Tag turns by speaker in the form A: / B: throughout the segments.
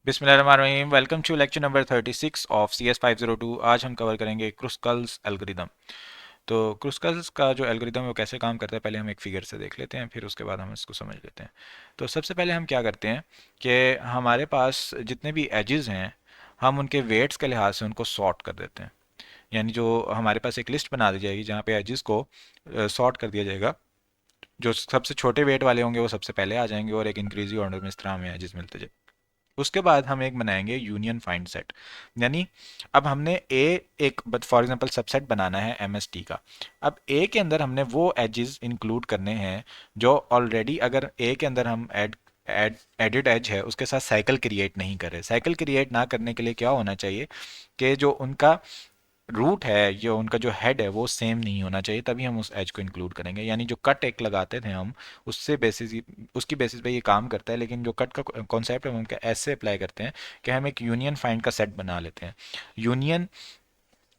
A: बिस्मिल्लाहिर्रहमानिर्रहीम। Welcome to lecture number 36 of CS502। आज हम कवर करेंगे क्रुस्कल्स एल्गोरिदम। तो क्रुस्कल्स का जो एल्गोरिदम है वो कैसे काम करता है, पहले हम एक फिगर से देख लेते हैं, फिर उसके बाद हम इसको समझ लेते हैं। तो सबसे पहले हम क्या करते हैं कि हमारे पास जितने भी एजेस हैं हम उनके वेट्स के लिहाज से उनको सॉर्ट कर देते हैं। यानी जो हमारे पास एक लिस्ट बना दी जाएगी जहाँ पे एजेस को सॉर्ट कर दिया जाएगा। जो सबसे छोटे वेट वाले होंगे वो सबसे पहले आ जाएंगे और एक इंक्रीजिंग ऑर्डर में इस तरह हमें एजेस मिलते जाए। उसके बाद हम एक बनाएंगे यूनियन फाइंड सेट। यानी अब हमने ए एक फॉर एग्जांपल सबसेट बनाना है एमएसटी का। अब ए के अंदर हमने वो एजेस इंक्लूड करने हैं जो ऑलरेडी, अगर ए के अंदर हम एडिड एज है उसके साथ साइकिल क्रिएट नहीं कर रहे। साइकिल क्रिएट ना करने के लिए क्या होना चाहिए कि जो उनका रूट है, ये उनका जो हेड है वो सेम नहीं होना चाहिए, तभी हम उस एज को इंक्लूड करेंगे। यानी जो कट एक लगाते थे हम, उससे बेसिस उसकी बेसिस पे ये काम करता है, लेकिन जो कट का कॉन्सेप्ट है हम उनका ऐसे अप्लाई करते हैं कि हम एक यूनियन फाइंड का सेट बना लेते हैं। यूनियन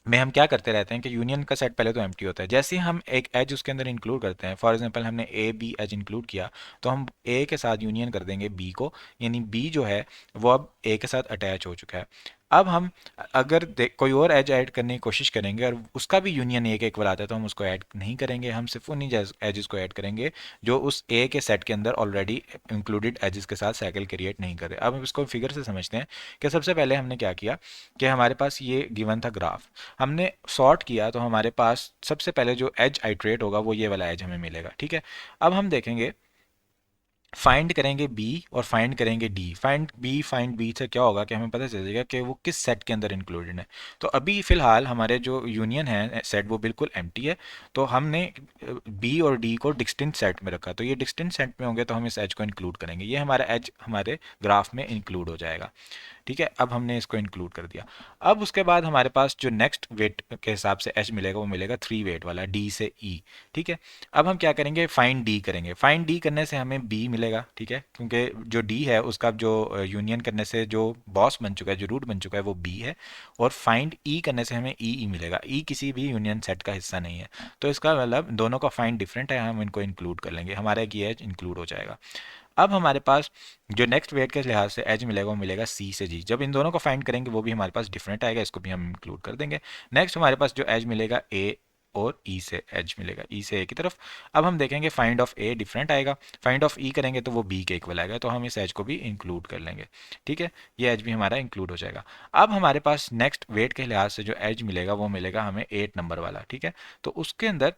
A: में हम क्या करते रहते हैं कि यूनियन का सेट पहले तो एम्प्टी होता है, जैसे ही हम एक एज उसके अंदर इंक्लूड करते हैं, फॉर एग्जांपल हमने ए बी एज इंक्लूड किया, तो हम ए के साथ यूनियन कर देंगे बी को। यानी बी जो है वो अब ए के साथ अटैच हो चुका है। अब हम अगर कोई और एज ऐड करने की कोशिश करेंगे और उसका भी यूनियन एक एक बनाता है तो हम उसको ऐड नहीं करेंगे, हम सिर्फ उन्हीं एजेस को ऐड करेंगे जो उस ए के सेट के अंदर ऑलरेडी इंक्लूडेड एजेस के साथ साइकिल क्रिएट नहीं कर रहे। अब हम इसको फिगर से समझते हैं कि सबसे पहले हमने क्या किया कि हमारे पास ये गिवन था ग्राफ, हमने सॉर्ट किया तो हमारे पास सबसे पहले जो एज आइट्रेट होगा वो ये वाला एज हमें मिलेगा। ठीक है, अब हम देखेंगे, फाइंड करेंगे बी और फाइंड करेंगे डी। फाइंड बी से क्या होगा कि हमें पता चलेगा कि वो किस सेट के अंदर इंक्लूडेड है। तो अभी फिलहाल हमारे जो यूनियन है सेट वो बिल्कुल एम्प्टी है, तो हमने बी और डी को डिस्टिंक्ट सेट में रखा, तो ये डिस्टिंक्ट सेट में होंगे तो हम इस एज को इंक्लूड करेंगे, ये हमारा एज हमारे ग्राफ में इंक्लूड हो जाएगा। ठीक है, अब हमने इसको इंक्लूड कर दिया। अब उसके बाद हमारे पास जो नेक्स्ट वेट के हिसाब से एच मिलेगा वो मिलेगा 3 वेट वाला डी से ई। ठीक है, अब हम क्या करेंगे, फाइंड डी करेंगे। फाइंड डी करने से हमें बी मिलेगा। ठीक है, क्योंकि जो डी है उसका जो यूनियन करने से जो बॉस बन चुका है, जो रूट बन चुका है वो बी है। और फाइंड ई करने से हमें ई मिलेगा। ई किसी भी यूनियन सेट का हिस्सा नहीं है, तो इसका मतलब दोनों का फाइंड डिफरेंट है, हम इनको इंक्लूड कर लेंगे, हमारा एक ये एज इंक्लूड हो जाएगा। अब हमारे पास जो नेक्स्ट वेट के लिहाज से एज मिलेगा वो मिलेगा सी से जी। जब इन दोनों को फाइंड करेंगे वो भी हमारे पास डिफरेंट आएगा, इसको भी हम इंक्लूड कर देंगे। नेक्स्ट हमारे पास जो एज मिलेगा ए और ई से एज मिलेगा, ई से ए की तरफ। अब हम देखेंगे फाइंड ऑफ ए डिफरेंट आएगा, फाइंड ऑफ ई करेंगे तो वो बी के इक्वल आएगा, तो हम इस एज को भी इंक्लूड कर लेंगे। ठीक है, ये एज भी हमारा इंक्लूड हो जाएगा। अब हमारे पास नेक्स्ट वेट के लिहाज से जो एज मिलेगा वो मिलेगा हमें 8 नंबर वाला। ठीक है, तो उसके अंदर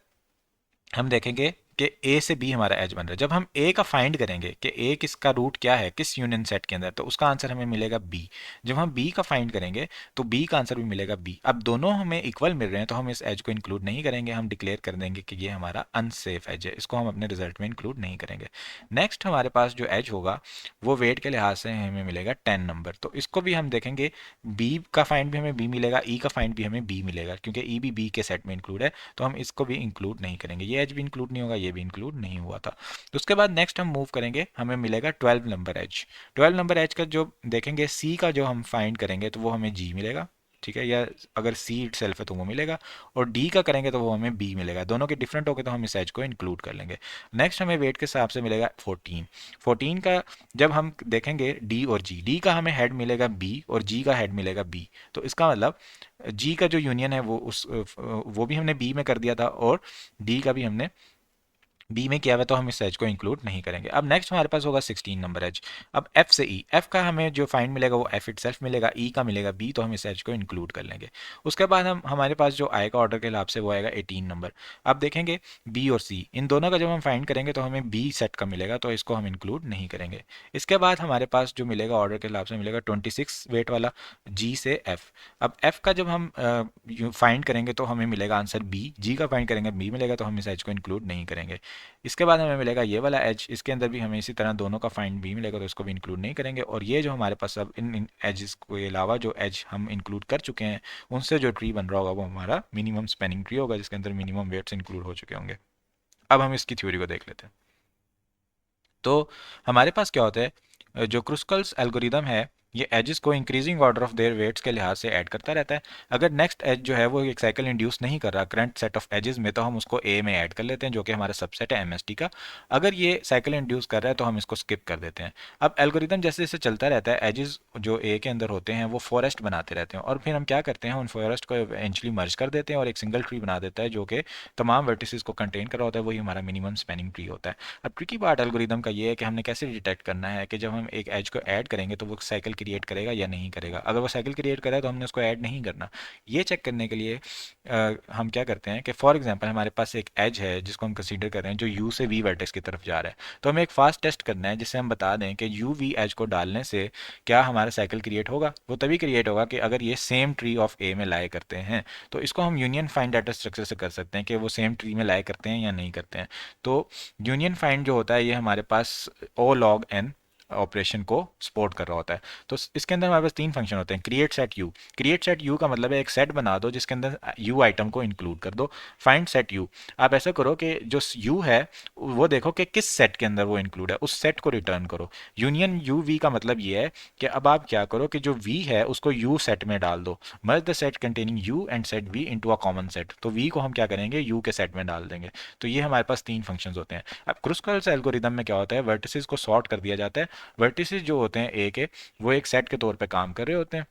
A: हम देखेंगे कि ए से बी हमारा एज बन रहा है। जब हम ए का फाइंड करेंगे कि ए किसका रूट क्या है किस यूनियन सेट के अंदर, तो उसका आंसर हमें मिलेगा बी। जब हम बी का फाइंड करेंगे तो बी का आंसर भी मिलेगा बी। अब दोनों हमें इक्वल मिल रहे हैं तो हम इस एज को इंक्लूड नहीं करेंगे, हम डिक्लेयर कर देंगे कि ये हमारा अनसेफ एज है, इसको हम अपने रिजल्ट में इंक्लूड नहीं करेंगे। नेक्स्ट हमारे पास जो एज होगा वो वेट के लिहाज से हमें मिलेगा 10 नंबर, तो इसको भी हम देखेंगे, बी का फाइंड भी हमें बी मिलेगा, ई का फाइंड भी हमें बी मिलेगा, क्योंकि ई भी बी के सेट में इंक्लूड है, तो हम इसको भी इंक्लूड नहीं करेंगे। ये एज भी इंक्लूड नहीं होगा, ये भी इंक्लूड नहीं हुआ था। तो उसके बाद नेक्स्ट हम मूव करेंगे, हमें मिलेगा 12 नंबर एज। 12 नंबर एज का जो देखेंगे, सी का जो हम फाइंड करेंगे तो वो हमें जी मिलेगा। ठीक है, या अगर सी इट सेल्फ है तो वो मिलेगा, और डी का करेंगे तो वो हमें बी मिलेगा। दोनों के डिफरेंट हो गए तो हम इस एज को इंक्लूड कर लेंगे। नेक्स्ट हमें वेट के हिसाब से मिलेगा 14। 14 का जब हम देखेंगे डी और जी, डी का हमें हेड मिलेगा बी और जी का हेड मिलेगा बी, तो इसका मतलब जी का जो यूनियन है वो भी हमने बी में कर दिया था, और डी का भी हमने बी में किया हुआ, तो हम इस एज को इंक्लूड नहीं करेंगे। अब नेक्स्ट हमारे पास होगा 16 नंबर एज। अब एफ से ई, एफ का हमें जो फाइंड मिलेगा वो एफ इट सेल्फ मिलेगा, ई का मिलेगा बी, तो हम इस एज को इंक्लूड कर लेंगे। उसके बाद हम हमारे पास जो आएगा ऑर्डर के हिसाब से वो आएगा 18 नंबर। अब देखेंगे बी और सी, इन दोनों का जब हम फाइंड करेंगे तो हमें बी सेट का मिलेगा, तो इसको हम इंक्लूड नहीं करेंगे। इसके बाद हमारे पास जो मिलेगा ऑर्डर के हिसाब से मिलेगा 26 वेट वाला जी से एफ। अब एफ का जब हम फाइंड करेंगे तो हमें मिलेगा आंसर बी, जी का फाइंड करेंगे बी मिलेगा, तो हम इस एज को इंक्लूड नहीं करेंगे। इसके बाद हमें मिलेगा ये वाला एज, इसके अंदर भी हमें इसी तरह दोनों का फाइंड भी मिलेगा, तो इसको भी इंक्लूड नहीं करेंगे। और ये जो हमारे पास अब इन एजेस के अलावा जो एज हम इंक्लूड कर चुके हैं उनसे जो ट्री बन रहा होगा वो हमारा मिनिमम स्पैनिंग ट्री होगा, जिसके अंदर मिनिमम वेट्स इंक्लूड हो चुके होंगे। अब हम इसकी थ्योरी को देख लेते हैं। तो हमारे पास क्या होता है, जो क्रुस्कल्स एल्गोरिदम है ये एजेस को increasing order of their weights के लिहाज से ऐड करता रहता है। अगर नेक्स्ट एज जो है वो एक साइकिल इंड्यूस नहीं कर रहा करंट सेट ऑफ एजेस में, तो हम उसको ए में ऐड कर लेते हैं, जो कि हमारा सबसेट है एमएसटी का। अगर ये साइकिल इंड्यूस कर रहा है तो हम इसको स्किप कर देते हैं। अब एल्गोरिदम जैसे जैसे चलता रहता है, एजेस जो ए के अंदर होते हैं वो फॉरेस्ट बनाते रहते हैं, और फिर हम क्या करते हैं, उन फॉरेस्ट को इवेंचुअली मर्ज कर देते हैं और एक सिंगल ट्री बना देता है जो कि तमाम वर्टिसेस को कंटेन कर रहा होता है। वही हमारा मिनिमम स्पैनिंग ट्री होता है। अब ट्रिकी पार्ट एल्गोरिदम का ये है कि हमने कैसे डिटेक्ट करना है कि जब हम एक एज को ऐड करेंगे तो वो साइकिल क्रिएट करेगा या नहीं करेगा। अगर वो साइकिल क्रिएट करे तो हमने उसको ऐड नहीं करना। ये चेक करने के लिए हम क्या करते हैं कि फॉर एग्जांपल हमारे पास एक एज है जिसको हम कंसीडर कर रहे हैं जो यू से वी वर्टेक्स की तरफ जा रहा है, तो हमें एक फास्ट टेस्ट करना है जिससे हम बता दें कि यू वी एज को डालने से क्या हमारा साइकिल क्रिएट होगा। वो तभी क्रिएट होगा कि अगर ये सेम ट्री ऑफ ए में लाए करते हैं। तो इसको हम यूनियन फाइंड डाटा स्ट्रक्चर से कर सकते हैं कि वो सेम ट्री में लाए करते हैं या नहीं करते हैं। तो यूनियन फाइंड जो होता है ये हमारे पास ओ लॉग एन ऑपरेशन को सपोर्ट कर रहा होता है। तो इसके अंदर हमारे पास तीन फंक्शन होते हैं। Create set you, create set you का मतलब है एक सेट बना दो जिसके अंदर यू आइटम को इंक्लूड कर दो। फाइंड सेट यू, आप ऐसा करो कि जो यू है वो देखो कि किस सेट के अंदर वो इंक्लूड है, उस सेट को रिटर्न करो। यूनियन यू वी का मतलब ये है कि अब आप क्या करो कि जो वी है उसको यू सेट में डाल दो। Merge the set containing u and set v into a common set, तो वी को हम क्या करेंगे, यू के सेट में डाल देंगे। तो ये हमारे पास तीन फंक्शंस होते हैं। अब क्रुस्कल्स एल्गोरिदम में क्या होता है, वर्टिसेस को सॉर्ट कर दिया जाता है। वर्टिसेस जो होते हैं ए के, वो एक सेट के तौर पे काम कर रहे होते हैं।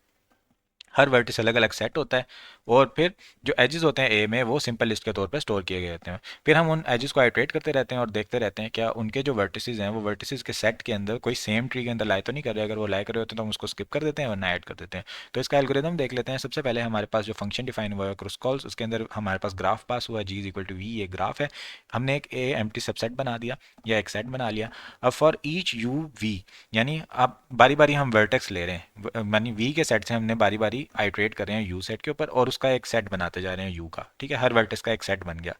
A: हर वर्टिस अलग अलग सेट होता है, और फिर जो एजेस होते हैं ए में वो सिंपल लिस्ट के तौर पे स्टोर किए गए होते हैं। फिर हम उन एजेस को आइटरेट करते रहते हैं और देखते रहते हैं क्या उनके जो वर्टिसेस हैं वो वर्टिसेस के सेट के अंदर कोई सेम ट्री के अंदर लाए तो नहीं कर रहे। अगर वो लाए कर रहे होते हैं तो हम उसको स्किप कर देते हैं वरना ऐड कर देते हैं। तो इसका एल्गोरिदम देख लेते हैं। सबसे पहले हमारे पास जो फंक्शन डिफाइन हुआ है क्रुस्कॉल्स, उसके अंदर हमारे पास ग्राफ पास हुआ है जी इज इक्वल टू वी, ये ग्राफ है। हमने एक ए एम्प्टी सबसेट बना दिया या एक सेट बना लिया। अब फॉर ईच यू वी, यानी अब बारी बारी हम वर्टेक्स ले रहे हैं, यानी वी के सेट से हमने बारी बारी आइट्रेट कर रहे हैं यू सेट के ऊपर और उसका एक सेट बनाते जा रहे हैं यू का। ठीक है, हर वर्टेक्स का एक सेट बन गया।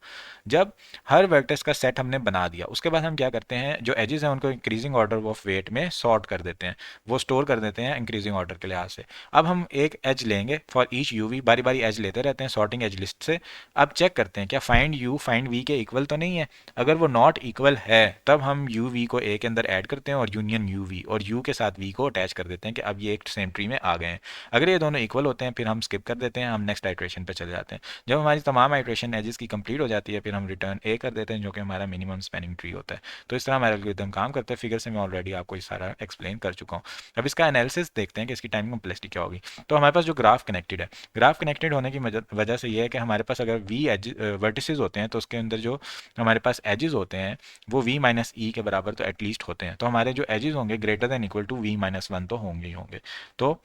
A: जब हर वर्टेक्स का सेट हमने बना दिया उसके बाद हम क्या करते हैं, जो एजेस हैं उनको इंक्रीजिंग ऑर्डर ऑफ वेट में सॉर्ट कर देते हैं, वो स्टोर कर देते हैं इंक्रीजिंग ऑर्डर के लिहाज से। अब हम एक एज लेंगे फॉर ईच यू वी, बारी बारी एज लेते रहते हैं सॉर्टिंग एज लिस्ट से। अब चेक करते हैं क्या फाइंड यू फाइंड वी के इक्वल तो नहीं है। अगर वो नॉट इक्वल है तब हम यू वी को ए के अंदर ऐड करते हैं और यूनियन यू वी, और यू के साथ वी को अटैच कर देते हैं कि अब ये एक सेम ट्री में आ गए हैं। अगर ये दोनों इक्वल होते हैं फिर हम स्किप कर देते हैं, हम नेक्स्ट आइट्रेशन पे चले जाते हैं। जब हमारी तमाम आइट्रेशन एजेस की कंप्लीट हो जाती है फिर हम रिटर्न ए कर देते हैं जो कि हमारा मिनिमम स्पैनिंग ट्री होता है। तो इस तरह हमारा एल्गोरिथम काम करता है। फिगर से मैं ऑलरेडी आपको ये सारा एक्सप्लेन कर चुका हूँ। अब इसका एनालिसिस देखते हैं कि इसकी टाइम कम्प्लेक्सिटी क्या होगी। तो हमारे पास जो ग्राफ कनेक्टेड है, ग्राफ कनेक्टेड होने की वजह से ये है कि हमारे पास अगर वी एज वर्टिसेस होते हैं तो उसके अंदर जो हमारे पास एजेस होते हैं वो वी माइनस ई के बराबर तो एटलीस्ट होते हैं। तो हमारे जो एजेस होंगे greater than equal to v minus one तो होंगे ही होंगे। तो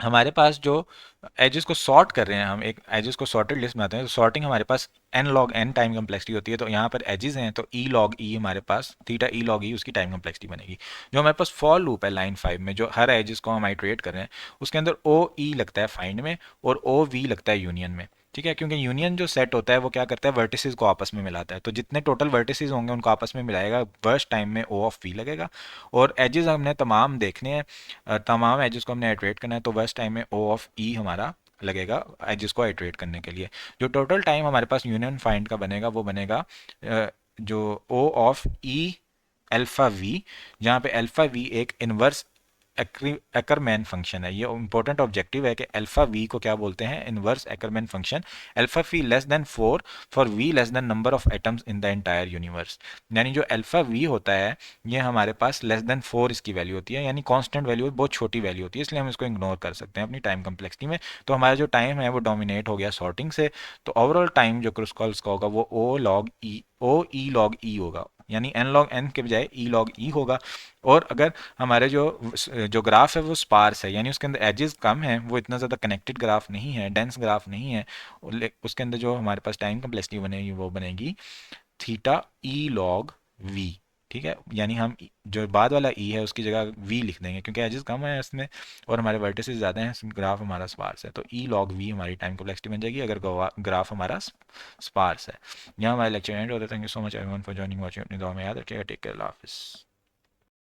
A: हमारे पास जो एजेस को सॉर्ट कर रहे हैं, हम एक एजेस को सॉर्टेड लिस्ट में आते हैं, तो सॉर्टिंग हमारे पास N log N time complexity होती है। तो यहाँ पर एजेस हैं तो ई लॉग ई हमारे पास थीटा ई लॉग ई उसकी टाइम कम्प्लेक्सिटी बनेगी। जो हमारे पास फॉर लूप है लाइन 5 में, जो हर एजेस को हम आइट्रेट कर रहे हैं उसके अंदर ओ ई लगता है फाइंड में और ओ वी लगता है यूनियन में। ठीक है, क्योंकि यूनियन जो सेट होता है वो क्या करता है, वर्टिसेस को आपस में मिलाता है। तो जितने टोटल वर्टिसेस होंगे उनको आपस में मिलाएगा, वर्स्ट टाइम में ओ ऑफ वी लगेगा। और एजेस हमने तमाम देखने हैं, तमाम एजेस को हमने आइट्रेट करना है, तो वर्स्ट टाइम में ओ ऑफ ई हमारा लगेगा एजेस को आइट्रेट करने के लिए। जो टोटल टाइम हमारे पास यूनियन फाइंड का बनेगा वो बनेगा जो ओ ऑफ ई अल्फा वी, जहाँ पे अल्फा वी एक इनवर्स एकरमैन फंक्शन है। ये इंपॉर्टेंट ऑब्जेक्टिव है कि अल्फा वी को क्या बोलते हैं, inverse Ackermann function. Alpha v less than 4 for v less than number of atoms in the entire universe. यानी जो अल्फा वी होता है ये हमारे पास लेस देन 4 इसकी वैल्यू होती है, यानी कांस्टेंट वैल्यू बहुत छोटी वैल्यू होती है, इसलिए हम इसको इग्नोर कर सकते हैं अपनी टाइम कम्प्लेक्सिटी में। तो हमारा जो टाइम है वो डोमिनेट हो गया सॉर्टिंग से। तो ओवरऑल टाइम जो क्रुस्कॉल्स का होगा वो ओ ई लॉग ई होगा, यानी एन लॉग एन के बजाय ई लॉग ई होगा। और अगर हमारे जो जो ग्राफ है वो स्पार्स है, यानी उसके अंदर एजेस कम है, वो इतना ज़्यादा कनेक्टेड ग्राफ नहीं है, डेंस ग्राफ नहीं है, उसके अंदर जो हमारे पास टाइम कम्प्लेक्सिटी बनेगी वो बनेगी थीटा ई लॉग वी। ठीक है, यानी हम जो बाद वाला ई है उसकी जगह वी लिख देंगे क्योंकि एजेस कम है इसमें और हमारे वर्टिसेस ज़्यादा हैं, ग्राफ हमारा स्पार्स है। तो ई लॉग वी हमारी टाइम कम्प्लेक्सिटी बन जाएगी अगर ग्राफ हमारा स्पार्स है। यहाँ हमारे लेक्चर एंड होता है। Thank you so much everyone for joining, watching. अपनी दुआ में याद रखिएगा। टेक केयर, अल्लाह हाफिज़।